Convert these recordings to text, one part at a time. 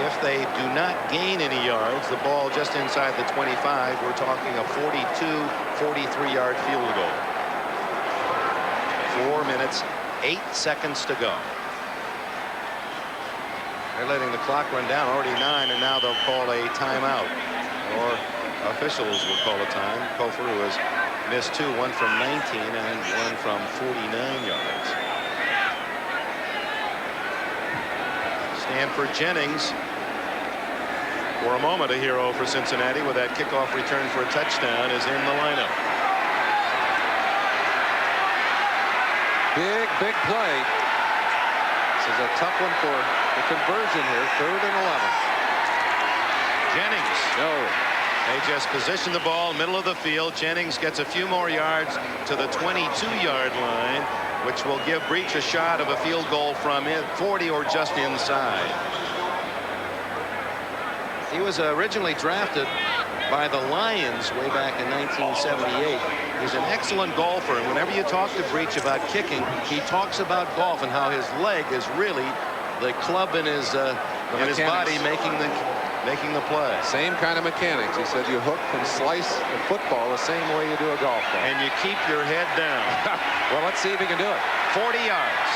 If they do not gain any yards, the ball just inside the 25, we're talking a 42, 43-yard field goal. 4 minutes, 8 seconds to go. They're letting the clock run down, already 9, and now they'll call a timeout. Or officials will call a time. Kofor, who has missed 2, one from 19 and one from 49 yards. Stanford Jennings, for a moment a hero for Cincinnati with that kickoff return for a touchdown, is in the lineup. Big play. This is a tough one for the conversion here. 3rd and 11. Jennings. No. They just position the ball middle of the field. Jennings gets a few more yards to the 22-yard line, which will give Breach a shot of a field goal from 40 or just inside. He was originally drafted by the Lions way back in 1978. He's an excellent golfer, and whenever you talk to Breach about kicking, he talks about golf and how his leg is really the club in his body making the play. Same kind of mechanics. He said you hook and slice the football the same way you do a golf ball. And you keep your head down. Well, let's see if he can do it. 40 yards.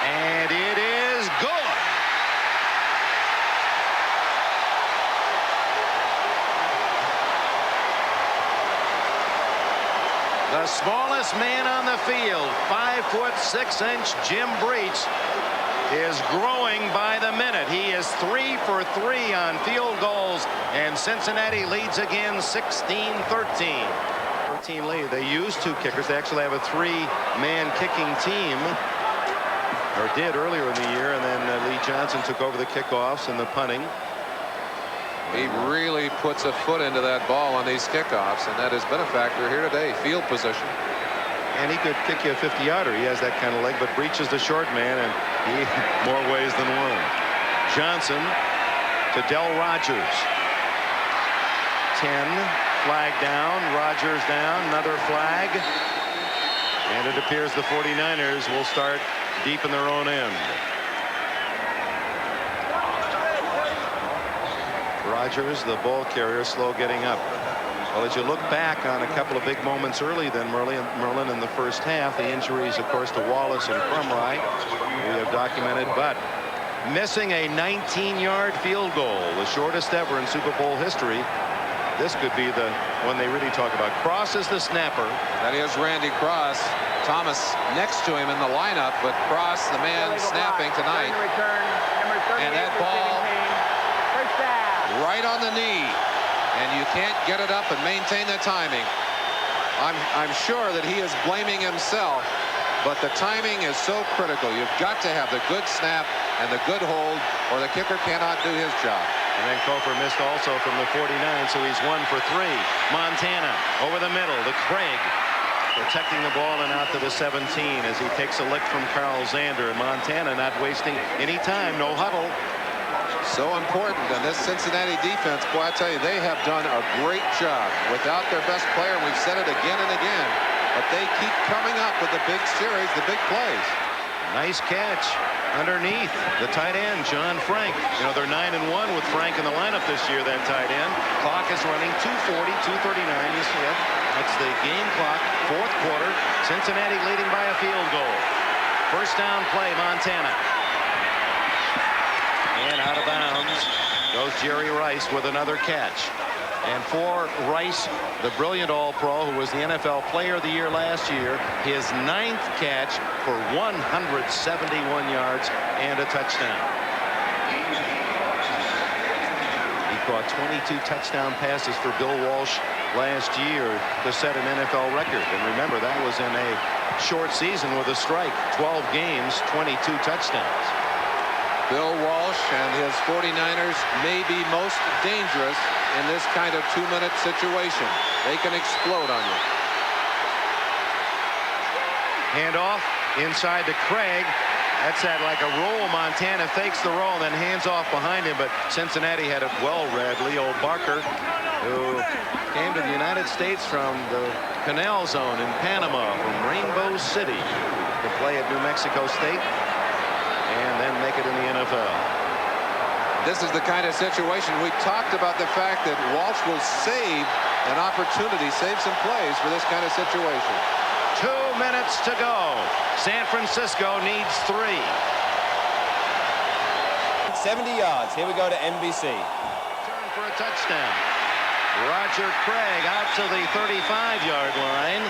And it is good. The smallest man on the field, 5'6" Jim Breach, is growing by the minute. He is 3 for 3 on field goals, and Cincinnati leads again 16-13. 13 lead. They used 2 kickers. They actually have a 3-man kicking team, or did earlier in the year, and then Lee Johnson took over the kickoffs and the punting. He really puts a foot into that ball on these kickoffs, and that has been a factor here today. Field position. And he could kick you a 50-yarder. He has that kind of leg, but Breach is the short man, and he more ways than one. Johnson to Del Rogers. 10, flag down, Rogers down, another flag. And it appears the 49ers will start deep in their own end. Rogers, the ball carrier, slow getting up. Well, as you look back on a couple of big moments early then Merlin in the first half, the injuries, of course, to Wallace and Crumry, we have documented, but missing a 19-yard field goal, the shortest ever in Super Bowl history. This could be the one they really talk about. Cross is the snapper. That is Randy Cross. Thomas next to him in the lineup, but Cross, the man snapping tonight. And that ball right on the knee, and you can't get it up and maintain the timing. I'm sure that he is blaming himself, but the timing is so critical. You've got to have the good snap and the good hold, or the kicker cannot do his job. And then Kofor missed also from the 49, so he's 1 for 3. Montana over the middle to Craig, protecting the ball and out to the 17 as he takes a lick from Carl Zander. And Montana not wasting any time, no huddle. So important, and this Cincinnati defense, boy, I tell you, they have done a great job without their best player. And we've said it again and again, but they keep coming up with the big series, the big plays. Nice catch underneath the tight end, John Frank. You know, they're 9-1 with Frank in the lineup this year, that tight end. Clock is running 2:40, 2:39. You see it. That's the game clock, 4th quarter. Cincinnati leading by a field goal. First down play, Montana. And out of bounds goes Jerry Rice with another catch. And for Rice, the brilliant All-Pro, who was the NFL Player of the Year last year, his 9th catch for 171 yards and a touchdown. He caught 22 touchdown passes for Bill Walsh last year to set an NFL record. And remember, that was in a short season with a strike. 12 games, 22 touchdowns. Bill Walsh and his 49ers may be most dangerous in this kind of 2-minute situation. They can explode on you. Hand off inside to Craig. That's that like a roll. Montana fakes the roll and then hands off behind him, but Cincinnati had it well read. Leo Barker, who came to the United States from the Canal Zone in Panama, from Rainbow City, to play at New Mexico State. and then make it in the NFL. This is the kind of situation we talked about, the fact that Walsh will save an opportunity, save some plays for this kind of situation. 2 minutes to go. San Francisco needs 3. 70 yards. Here we go to NBC. Turn for a touchdown. Roger Craig out to the 35-yard line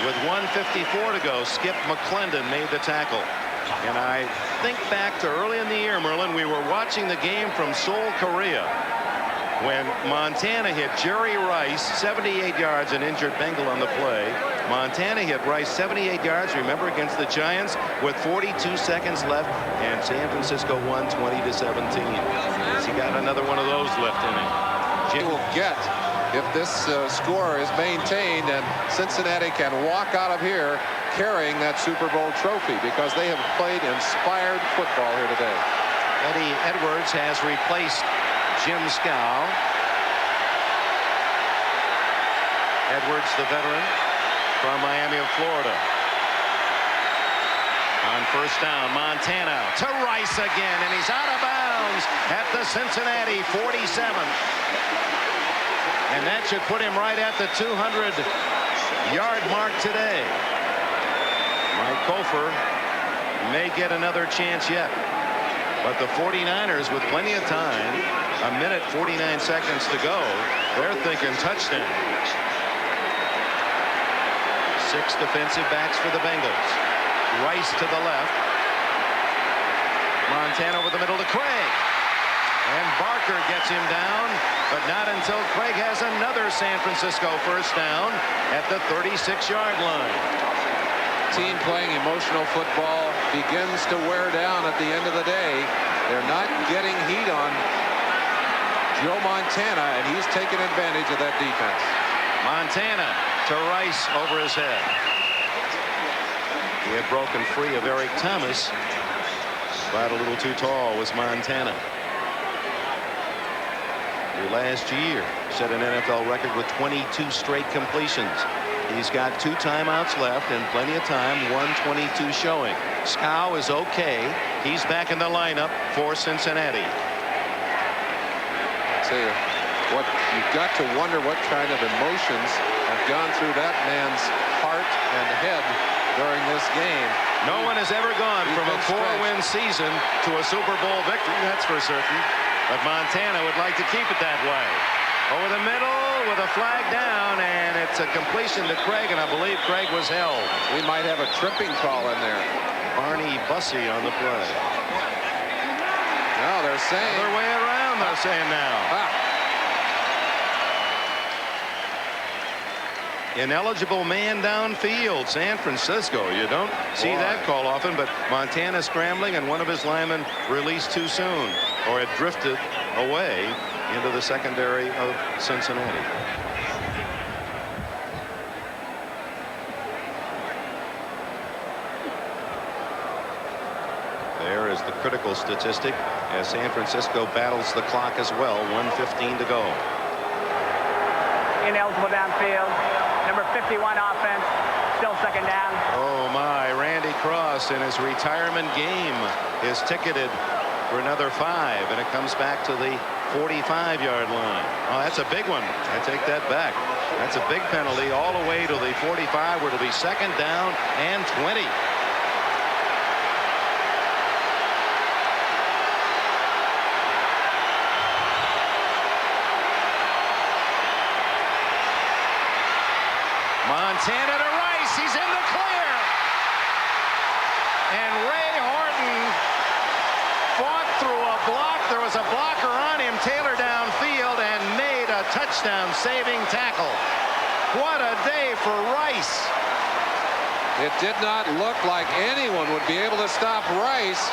with 1:54 to go. Skip McClendon made the tackle. And I think back to early in the year, Merlin, we were watching the game from Seoul, Korea, when Montana hit Jerry Rice 78 yards, an injured Bengal on the play. Montana hit Rice 78 yards, remember, against the Giants with 42 seconds left, and San Francisco won 20-17. He got another one of those left in him. He will get if this score is maintained and Cincinnati can walk out of here carrying that Super Bowl trophy, because they have played inspired football here today. Eddie Edwards has replaced Jim Scow. Edwards, the veteran from Miami of Florida. On first down, Montana to Rice again, and he's out of bounds at the Cincinnati 47. And that should put him right at the 200-yard mark today. Mike Kofer may get another chance yet. But the 49ers, with plenty of time, 1 minute 49 seconds to go, they're thinking touchdown. 6 defensive backs for the Bengals. Rice to the left. Montana over the middle to Craig. And Barker gets him down, but not until Craig has another San Francisco first down at the 36-yard line. Team playing emotional football begins to wear down at the end of the day. They're not getting heat on Joe Montana, and he's taking advantage of that defense. Montana to Rice over his head. He had broken free of Eric Thomas, but a little too tall was Montana. Who last year set an NFL record with 22 straight completions. He's got 2 timeouts left and plenty of time. 1:22 showing. Scow is okay. He's back in the lineup for Cincinnati. I tell you what, you've got to wonder what kind of emotions have gone through that man's heart and head during this game. No one has ever gone from a 4-win season to a Super Bowl victory, that's for certain. But Montana would like to keep it that way. Over the middle with a flag down, and it's a completion to Craig, and I believe Craig was held. We might have a tripping call in there. Barney Bussey on the play. No, they're saying. Other way around, they're saying now. Ineligible man downfield. San Francisco. You don't see that call often, but Montana scrambling, and one of his linemen released too soon, or had drifted away into the secondary of Cincinnati. There is the critical statistic as San Francisco battles the clock as well. 1:15 to go. Ineligible downfield. Number 51 offense. Still second down. Oh my, Randy Cross in his retirement game is ticketed for another 5, and it comes back to the 45-yard line. Oh, that's a big one. I take that back. That's a big penalty all the way to the 45, where it'll be second down and 20. Montana to Rice. He's in the clear. And Ray Horton fought through a block. There was a blocker on him. Taylor downfield and made a touchdown-saving tackle. What a day for Rice. It did not look like anyone would be able to stop Rice,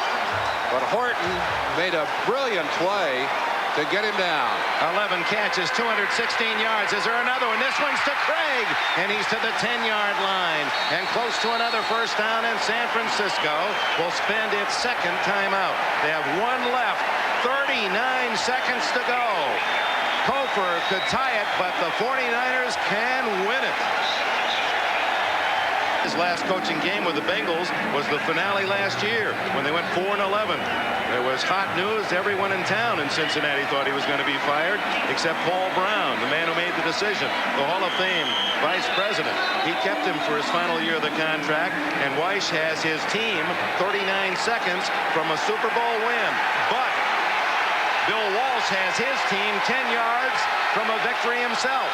but Horton made a brilliant play to get him down. 11 catches, 216 yards. Is there another one? This one's to Craig, and he's to the 10-yard line, and close to another first down, and San Francisco will spend its second timeout. They have 1 left, 39 seconds to go. Kofer could tie it, but the 49ers can win it. His last coaching game with the Bengals was the finale last year when they went 4-11. There was hot news. Everyone in town in Cincinnati thought he was going to be fired, except Paul Brown, the man who made the decision, the Hall of Fame vice president. He kept him for his final year of the contract, and Weiss has his team 39 seconds from a Super Bowl win. But Bill Walsh has his team 10 yards from a victory himself.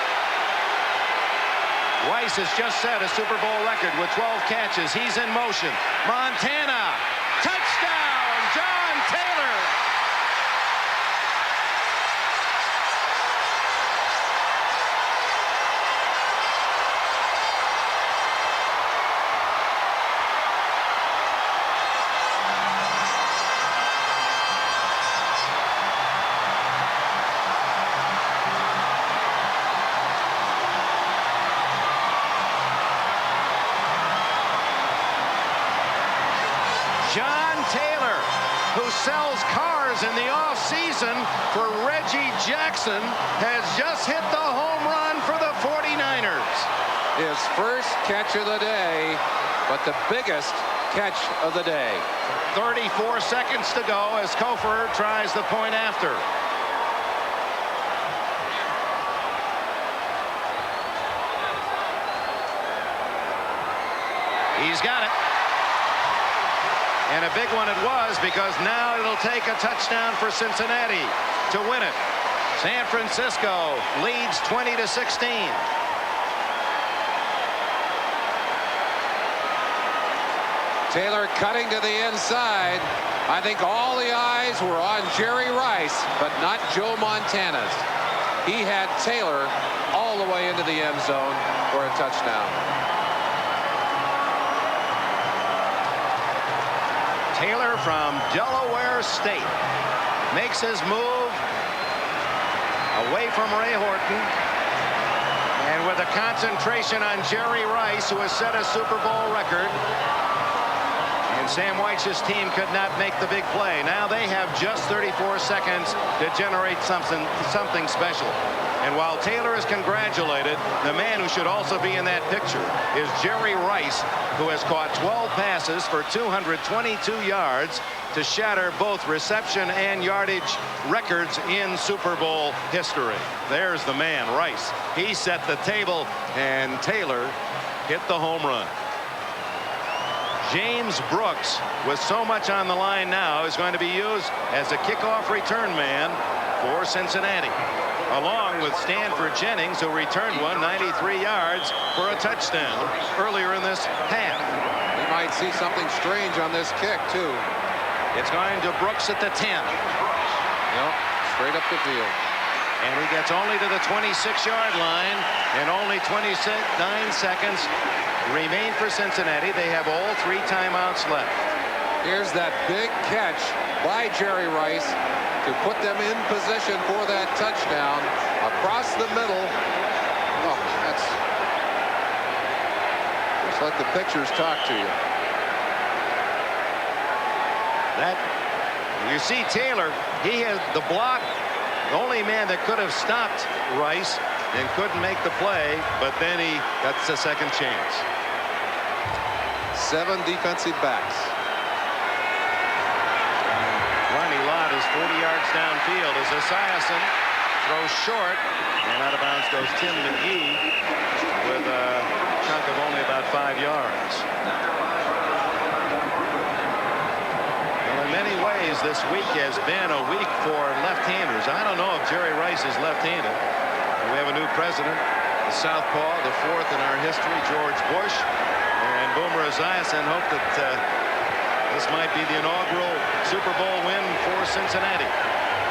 Weiss has just set a Super Bowl record with 12 catches. He's in motion. Montana, touchdown, John Taylor. John Taylor, who sells cars in the offseason for Reggie Jackson, has just hit the home run for the 49ers. His first catch of the day, but the biggest catch of the day. 34 seconds to go as Kofor tries the point after. He's got it. And a big one it was, because now it'll take a touchdown for Cincinnati to win it. San Francisco leads 20-16. Taylor cutting to the inside. I think all the eyes were on Jerry Rice, but not Joe Montana's. He had Taylor all the way into the end zone for a touchdown. Taylor from Delaware State makes his move away from Ray Horton, and with a concentration on Jerry Rice, who has set a Super Bowl record, and Sam Weitz's team could not make the big play. Now they have just 34 seconds to generate something special. And while Taylor is congratulated, the man who should also be in that picture is Jerry Rice, who has caught 12 passes for 222 yards to shatter both reception and yardage records in Super Bowl history. There's the man, Rice. He set the table, and Taylor hit the home run. James Brooks, with so much on the line now, is going to be used as a kickoff return man for Cincinnati, along with Stanford Jennings, who returned one 93 yards for a touchdown earlier in this half. We might see something strange on this kick, too. It's going to Brooks at the 10. Yep, straight up the field. And he gets only to the 26-yard line, and only 29 seconds remain for Cincinnati. They have all 3 timeouts left. Here's that big catch by Jerry Rice to put them in position for that touchdown across the middle. Oh, that's just let the pictures talk to you. That, you see Taylor, he has the block, the only man that could have stopped Rice and couldn't make the play, but then he got a second chance. 7 defensive backs. Ronnie Lott is 40 yards downfield as Esiason throws short, and out of bounds goes Tim McGee with a chunk of only about 5 yards. Well, in many ways, this week has been a week for left-handers. I don't know if Jerry Rice is left-handed. We have a new president, the southpaw, the 4th in our history, George Bush, and Boomer Esiason hope that this might be the inaugural Super Bowl win for Cincinnati.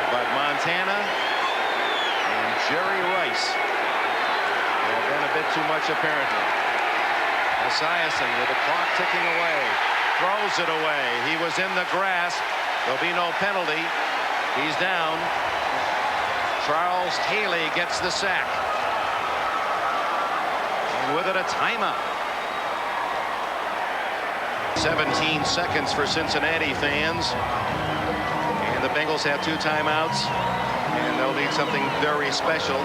But Montana and Jerry Rice have been a bit too much, apparently. Esiason with the clock ticking away, throws it away. He was in the grass. There'll be no penalty. He's down. Charles Haley gets the sack. And with it, a timeout. 17 seconds for Cincinnati fans. And the Bengals have 2 timeouts. And they'll need something very special.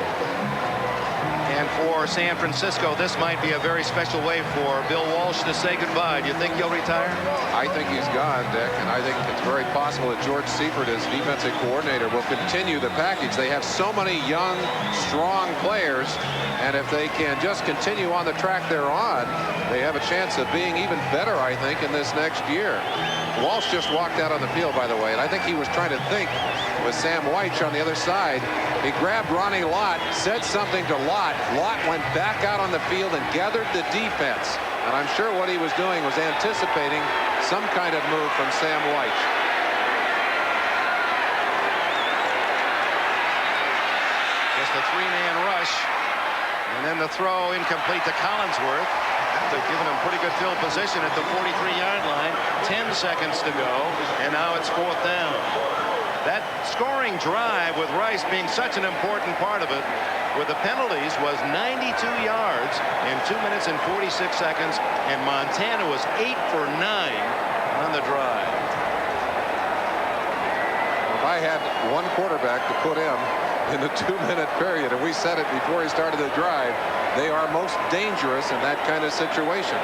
And for San Francisco, this might be a very special way for Bill Walsh to say goodbye. Do you think he'll retire? I think he's gone, Dick, and I think it's very possible that George Seifert, as defensive coordinator, will continue the package. They have so many young, strong players, and if they can just continue on the track they're on, they have a chance of being even better, I think, in this next year. Walsh just walked out on the field, by the way, and I think he was trying to think with Sam Weich on the other side. He grabbed Ronnie Lott, said something to Lott. Lott went back out on the field and gathered the defense. And I'm sure what he was doing was anticipating some kind of move from Sam Weich. Just a three-man rush. And then the throw incomplete to Collinsworth. They've given him pretty good field position at the 43-yard line. 10 seconds to go, and now it's 4th down. That scoring drive, with Rice being such an important part of it, with the penalties, was 92 yards in 2 minutes and 46 seconds, and Montana was 8 for 9 on the drive. If I had one quarterback to put in the 2-minute period, and we said it before he started the drive, they are most dangerous in that kind of situation.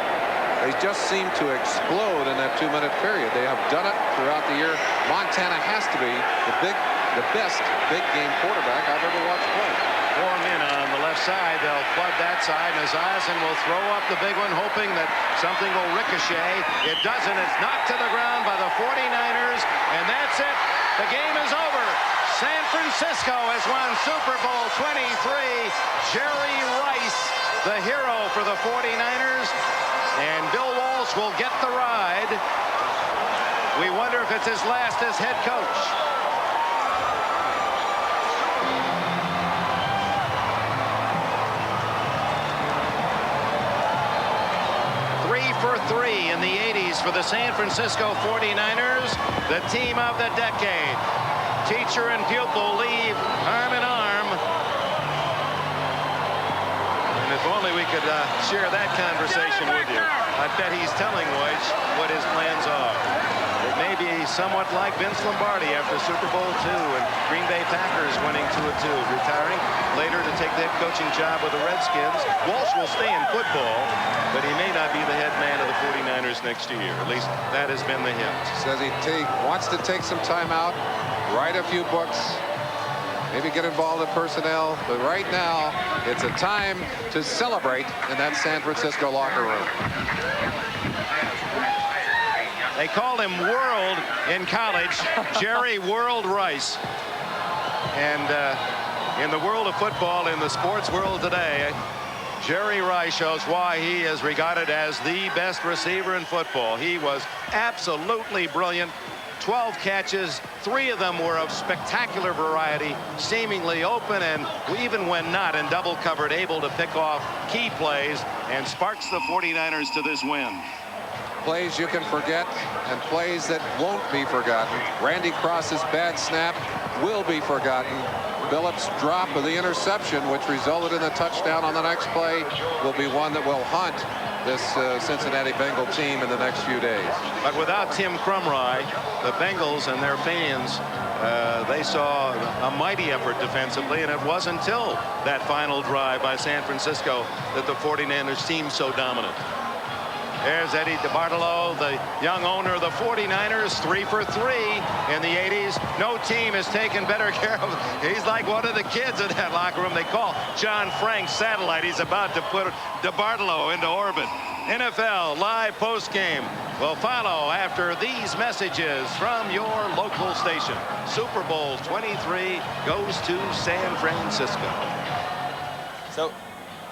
They just seem to explode in that 2-minute period. They have done it throughout the year. Montana has to be the best big game quarterback I've ever watched play. 4 men on the left side. They'll flood that side. Nazazen will throw up the big one, hoping that something will ricochet. It doesn't. It's knocked to the ground by the 49ers, and that's it. The game is over. San Francisco has won Super Bowl 23. Jerry Rice, the hero for the 49ers, and Bill Walsh will get the ride. We wonder if it's his last as head coach. For 3 in the 80s for the San Francisco 49ers, the team of the decade. Teacher and pupil leave arm in arm. And if only we could share that conversation with you. I bet he's telling Weich what his plans are. It may be somewhat like Vince Lombardi after Super Bowl II and Green Bay Packers winning 2-2, retiring later to take the head coaching job with the Redskins. Walsh will stay in football, but he may not be the head man of the 49ers next year. At least that has been the hint. Says he wants to take some time out, write a few books, maybe get involved in personnel, but right now it's a time to celebrate in that San Francisco locker room. They called him World in college, Jerry World Rice. And in the world of football, in the sports world today, Jerry Rice shows why he is regarded as the best receiver in football. He was absolutely brilliant. 12 catches, 3 of them were of spectacular variety, seemingly open, and even when not in double covered, able to pick off key plays and sparks the 49ers to this win. Plays you can forget and plays that won't be forgotten. Randy Cross's bad snap will be forgotten. Phillips' drop of the interception, which resulted in a touchdown on the next play, will be one that will haunt this Cincinnati Bengal team in the next few days. But without Tim Krumrie, the Bengals and their fans, they saw a mighty effort defensively, and it wasn't until that final drive by San Francisco that the 49ers seemed so dominant. There's Eddie DeBartolo, the young owner of the 49ers, 3 for 3 in the 80s. No team has taken better care of him. He's like one of the kids in that locker room. They call John Frank's satellite. He's about to put DeBartolo into orbit. NFL live postgame will follow after these messages from your local station. Super Bowl 23 goes to San Francisco.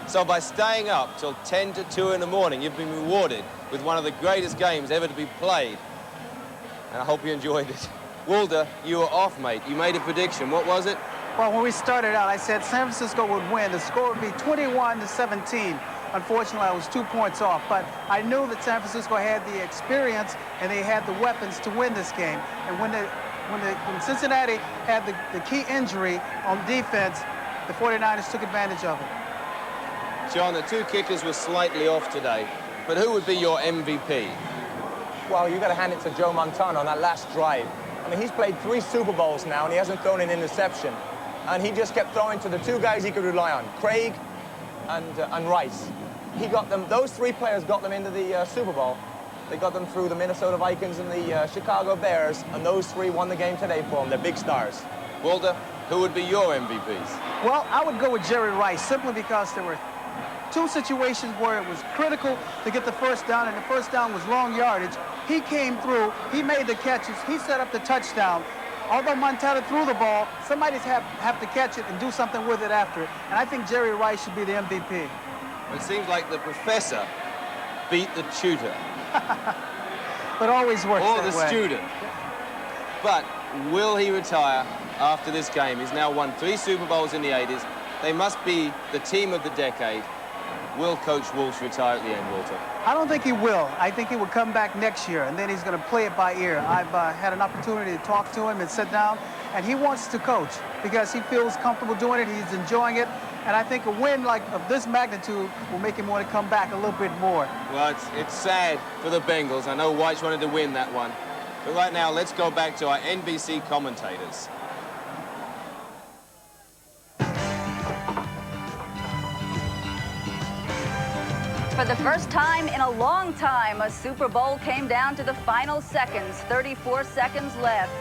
So by staying up till 10 to 2 in the morning, you've been rewarded with one of the greatest games ever to be played. And I hope you enjoyed it. Walter, you were off, mate. You made a prediction. What was it? Well, when we started out, I said San Francisco would win. The score would be 21-17. Unfortunately, I was 2 points off, but I knew that San Francisco had the experience and they had the weapons to win this game. And when Cincinnati had the key injury on defense, the 49ers took advantage of it. John, the 2 kickers were slightly off today, but who would be your MVP? Well, you got to hand it to Joe Montana on that last drive. I mean, he's played 3 Super Bowls now, and he hasn't thrown an interception. And he just kept throwing to the 2 guys he could rely on, Craig and Rice. He got them, those three players got them into the Super Bowl. They got them through the Minnesota Vikings and the Chicago Bears, and those three won the game today for them. They're big stars. Walter, who would be your MVPs? Well, I would go with Jerry Rice simply because there were two situations where it was critical to get the first down, and the first down was long yardage. He came through, he made the catches, he set up the touchdown. Although Montana threw the ball, somebody's have to catch it and do something with it after it. And I think Jerry Rice should be the MVP. It seems like the professor beat the tutor. But always works Or that the way. student. But will he retire after this game? He's now won 3 Super Bowls in the 80s. They must be the team of the decade. Will Coach Walsh retire at the end, Walter? I don't think he will. I think he will come back next year, and then he's going to play it by ear. I've had an opportunity to talk to him and sit down, and he wants to coach because he feels comfortable doing it. He's enjoying it, and I think a win like of this magnitude will make him want to come back a little bit more. Well, it's sad for the Bengals. I know White's wanted to win that one. But right now, let's go back to our NBC commentators. For the first time in a long time, a Super Bowl came down to the final seconds. 34 seconds left.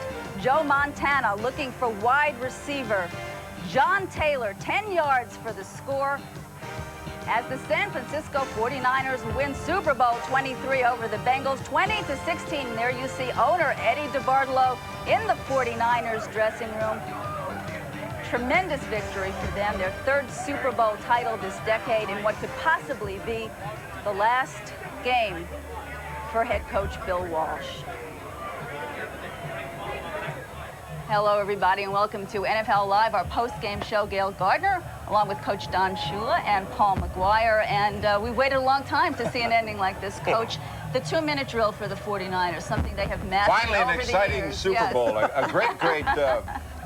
Joe Montana looking for wide receiver. John Taylor, 10 yards for the score. As the San Francisco 49ers win Super Bowl 23 over the Bengals, 20-16. There you see owner Eddie DeBartolo in the 49ers dressing room. Tremendous victory for them, their 3rd Super Bowl title this decade in what could possibly be the last game for head coach Bill Walsh. Hello, everybody, and welcome to NFL Live, our post-game show. Gail Gardner, along with Coach Don Shula and Paul McGuire, and we waited a long time to see an ending like this, Coach. The 2-minute drill for the 49ers, something they have mastered Finally, an over the exciting years. Super Yes. Bowl,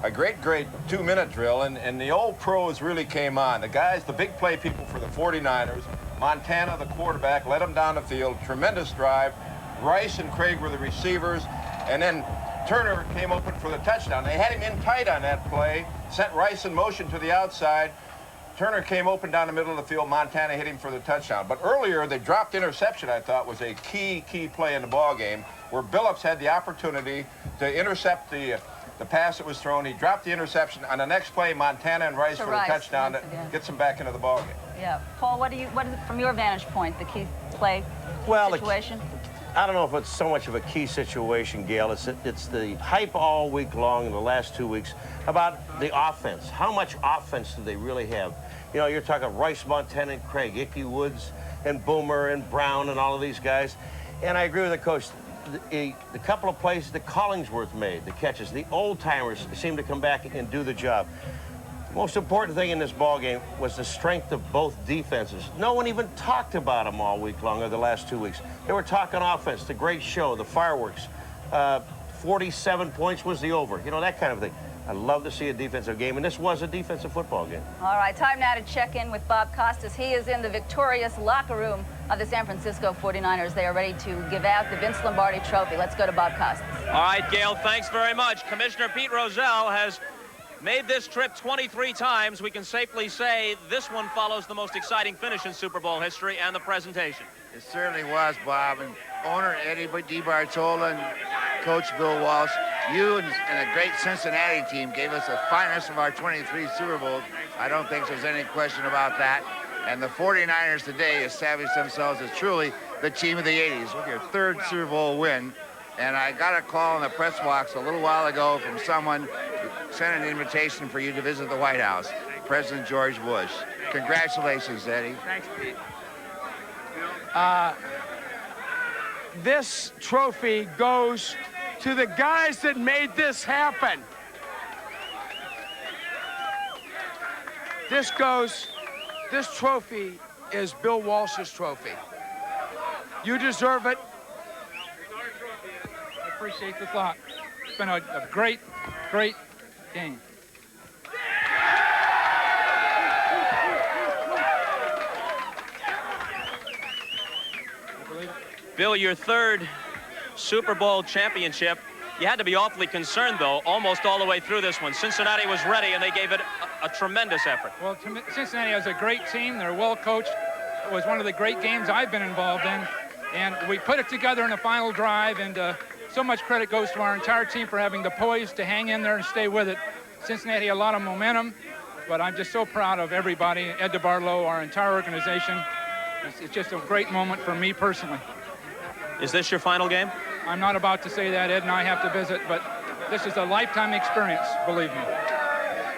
a great 2-minute drill, and the old pros really came on. The guys, the big play people for the 49ers, Montana, the quarterback, led them down the field, tremendous drive. Rice and Craig were the receivers, and then Turner came open for the touchdown. They had him in tight on that play, sent Rice in motion to the outside. Turner came open down the middle of the field. Montana hit him for the touchdown. But earlier, the dropped interception, I thought, was a key play in the ball game, where Billups had the opportunity to intercept the pass that was thrown. He dropped the interception. On the next play, Montana and Rice for the touchdown that gets him back into the ball game. Yeah. Paul, what is, from your vantage point, the key play situation? I don't know if it's so much of a key situation, Gail. It's the hype all week long in the last 2 weeks about the offense. How much offense do they really have? You know, you're talking Rice, Montana, and Craig, Ickey Woods, and Boomer, and Brown, and all of these guys. And I agree with the coach. The couple of plays that Collingsworth made, the catches, the old-timers seem to come back and do the job. The most important thing in this ball game was the strength of both defenses. No one even talked about them all week long or the last 2 weeks. They were talking offense, the great show, the fireworks. 47 points was the over, you know, that kind of thing. I love to see a defensive game, and this was a defensive football game. All right, time now to check in with Bob Costas. He is in the victorious locker room of the San Francisco 49ers. They are ready to give out the Vince Lombardi Trophy. Let's go to Bob Costas. All right, Gail, thanks very much. Commissioner Pete Rozelle has made this trip 23 times. We can safely say this one follows the most exciting finish in Super Bowl history and the presentation. It certainly was, Bob. And owner Eddie DeBartolo and Coach Bill Walsh, you and a great Cincinnati team gave us the finest of our 23 Super Bowls. I don't think there's any question about that. And the 49ers today established themselves as truly the team of the 80s with your 3rd Super Bowl win. And I got a call in the press box a little while ago from someone who sent an invitation for you to visit the White House, President George Bush. Congratulations, Eddie. Thanks, Pete. This trophy goes to the guys that made this happen. This trophy is Bill Walsh's trophy. You deserve it. I appreciate the thought. It's been a great game. Bill, your 3rd Super Bowl championship. You had to be awfully concerned, though, almost all the way through this one. Cincinnati was ready, and they gave it a tremendous effort. Well, Cincinnati has a great team. They're well coached. It was one of the great games I've been involved in. And we put it together in the final drive, and so much credit goes to our entire team for having the poise to hang in there and stay with it. Cincinnati had a lot of momentum, but I'm just so proud of everybody, Ed DeBartolo, our entire organization. It's just a great moment for me personally. Is this your final game? I'm not about to say that. Ed and I have to visit, but this is a lifetime experience, believe me.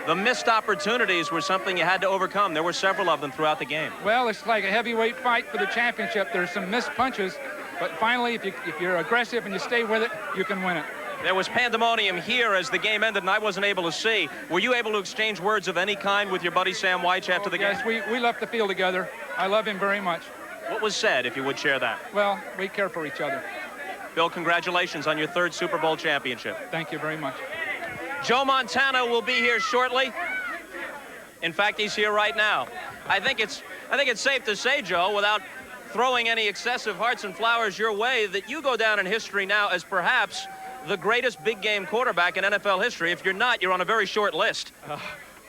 The missed opportunities were something you had to overcome. There were several of them throughout the game. Well, it's like a heavyweight fight for the championship. There's some missed punches, but finally, if you're aggressive and you stay with it, you can win it. There was pandemonium here as the game ended, and I wasn't able to see. Were you able to exchange words of any kind with your buddy Sam Wyche after the game? Yes, we left the field together. I love him very much. What was said, if you would share that? Well, we care for each other. Bill, congratulations on your 3rd Super Bowl championship. Thank you very much. Joe Montana will be here shortly. In fact, he's here right now. I think it's safe to say, Joe, without throwing any excessive hearts and flowers your way, that you go down in history now as perhaps the greatest big game quarterback in NFL history. If you're not, you're on a very short list.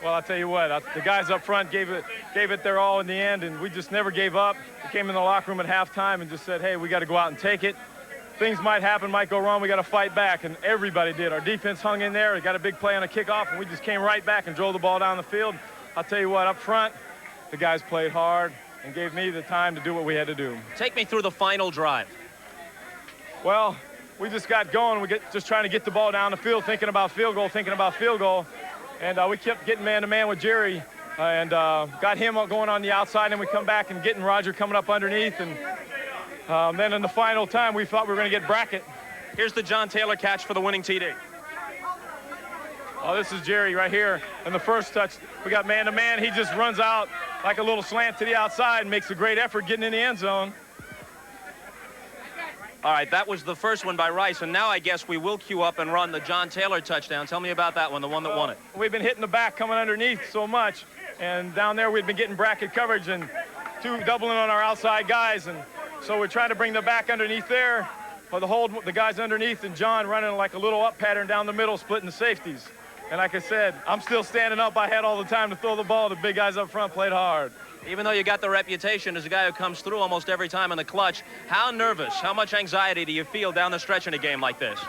Well, I'll tell you what, the guys up front gave it their all in the end, and we just never gave up. We came in the locker room at halftime and just said, hey, we got to go out and take it. Things might happen, might go wrong, we got to fight back, and everybody did. Our defense hung in there, we got a big play on a kickoff, and we just came right back and drove the ball down the field. I'll tell you what, up front, the guys played hard and gave me the time to do what we had to do. Take me through the final drive. Well, we just got going. Just trying to get the ball down the field, thinking about field goal. And we kept getting man-to-man with Jerry and got him going on the outside, and we come back and getting Roger coming up underneath. And then in the final time, we thought we were going to get Brackett. Here's the John Taylor catch for the winning TD. Oh, this is Jerry right here. And the first touch, we got man-to-man. He just runs out like a little slant to the outside and makes a great effort getting in the end zone. All right, that was the first one by Rice, and now I guess we will queue up and run the John Taylor touchdown. Tell me about that one, the one that won it. We've been hitting the back coming underneath so much, and down there we've been getting bracket coverage and doubling on our outside guys, and so we're trying to bring the back underneath there, or the guys underneath, and John running like a little up pattern down the middle, splitting the safeties. And like I said, I'm still standing up. I had all the time to throw the ball. The big guys up front played hard. Even though you got the reputation as a guy who comes through almost every time in the clutch, how nervous, how much anxiety do you feel down the stretch in a game like this?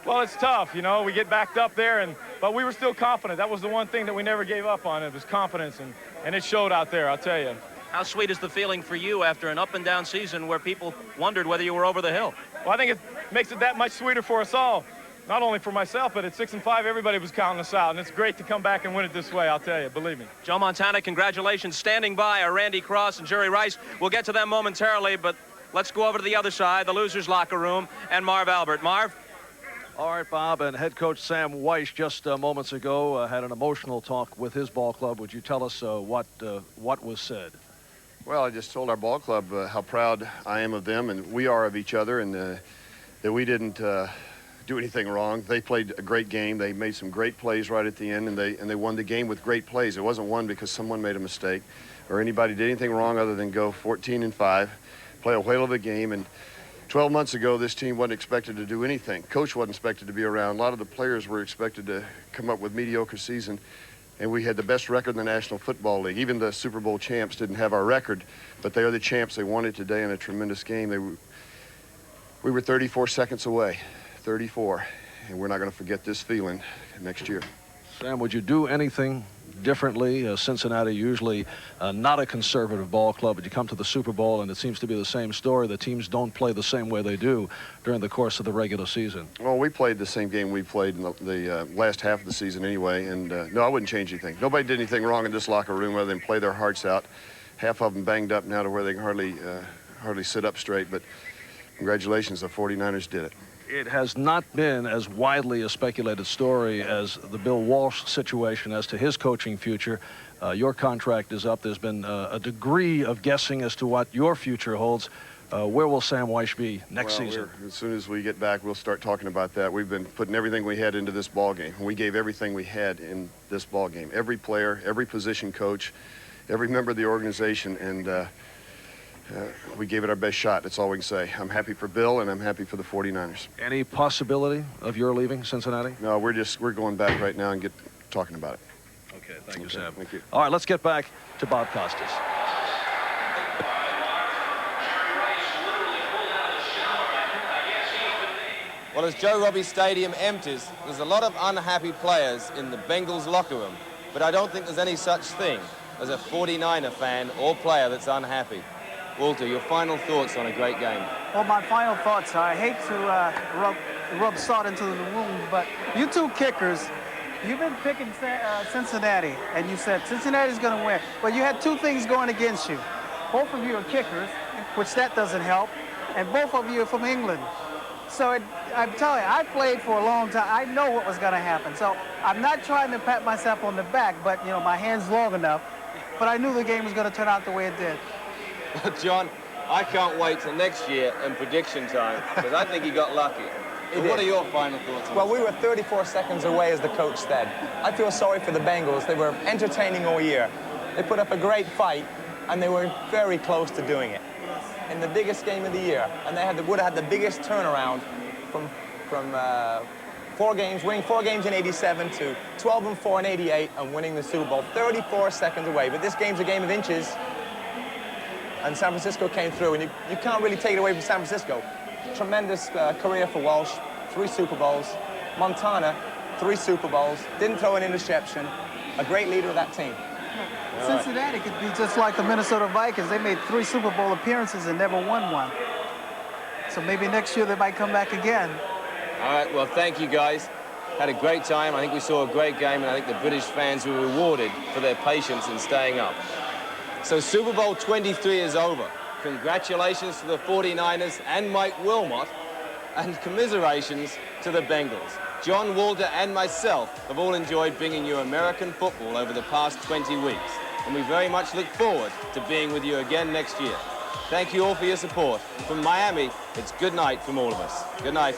Well, it's tough, you know. We get backed up there, but we were still confident. That was the one thing that we never gave up on. It was confidence, and it showed out there, I'll tell you. How sweet is the feeling for you after an up-and-down season where people wondered whether you were over the hill? Well, I think it makes it that much sweeter for us all. Not only for myself, but at 6-5, everybody was counting us out, and it's great to come back and win it this way, I'll tell you, believe me. Joe Montana, congratulations. Standing by are Randy Cross and Jerry Rice. We'll get to them momentarily, but let's go over to the other side, the losers' locker room, and Marv Albert. Marv? All right, Bob, and head coach Sam Wyche just moments ago had an emotional talk with his ball club. Would you tell us what was said? Well, I just told our ball club how proud I am of them, and we are of each other, and that we didn't do anything wrong. They played a great game. They made some great plays right at the end, and they won the game with great plays. It wasn't won because someone made a mistake or anybody did anything wrong other than go 14-5, play a whale of a game. And 12 months ago, this team wasn't expected to do anything. Coach wasn't expected to be around. A lot of the players were expected to come up with mediocre season, and we had the best record in the National Football League. Even the Super Bowl champs didn't have our record, but they are the champs. They won it today in a tremendous game. We were 34 seconds away. 34, and we're not going to forget this feeling next year. Sam, would you do anything differently? Cincinnati usually not a conservative ball club, but you come to the Super Bowl and it seems to be the same story. The teams don't play the same way they do during the course of the regular season. Well, we played the same game we played in the last half of the season anyway, and no, I wouldn't change anything. Nobody did anything wrong in this locker room other than play their hearts out. Half of them banged up now to where they can hardly sit up straight, but congratulations, the 49ers did it. It has not been as widely a speculated story as the Bill Walsh situation as to his coaching future. Your contract is up. There's been a degree of guessing as to what your future holds. Where will Sam Wyche be next season? As soon as we get back, we'll start talking about that. We've been putting everything we had into this ball game. We gave everything we had in this ball game. Every player, every position coach, every member of the organization, and we gave it our best shot. That's all we can say. I'm happy for Bill, and I'm happy for the 49ers. Any possibility of your leaving Cincinnati? No, we're going back right now and talking about it. Okay. Thank you, Okay, Sam. thank you. All right, let's get back to Bob Costas. Well, as Joe Robbie Stadium empties, there's a lot of unhappy players in the Bengals locker room, but I don't think there's any such thing as a 49er fan or player that's unhappy. Walter, your final thoughts on a great game? Well, my final thoughts are, I hate to rub salt into the wound, but you two kickers, you've been picking Cincinnati, and you said Cincinnati's going to win. But you had two things going against you. Both of you are kickers, which that doesn't help, and both of you are from England. So I'm telling you, I played for a long time. I know what was going to happen. So I'm not trying to pat myself on the back, but, you know, my hand's long enough. But I knew the game was going to turn out the way it did. John, I can't wait till next year and prediction time, because I think he got lucky. But what are your final thoughts on Well, this? we were 34 seconds away, as the coach said. I feel sorry for the Bengals. They were entertaining all year. They put up a great fight, and they were very close to doing it in the biggest game of the year. And they would have had the biggest turnaround from 4 games, winning 4 games in '87 to 12-4 in '88 and winning the Super Bowl 34 seconds away. But this game's a game of inches, and San Francisco came through, and you can't really take it away from San Francisco. Tremendous career for Walsh, 3 Super Bowls. Montana, 3 Super Bowls, didn't throw an interception, a great leader of that team. Cincinnati could be just like the Minnesota Vikings. They made 3 Super Bowl appearances and never won one. So maybe next year they might come back again. All right, well, thank you, guys. Had a great time. I think we saw a great game, and I think the British fans were rewarded for their patience in staying up. So Super Bowl 23 is over. Congratulations to the 49ers and Mike Wilmot, and commiserations to the Bengals. John, Walter, and myself have all enjoyed bringing you American football over the past 20 weeks, and we very much look forward to being with you again next year. Thank you all for your support. From Miami, it's good night from all of us. Good night.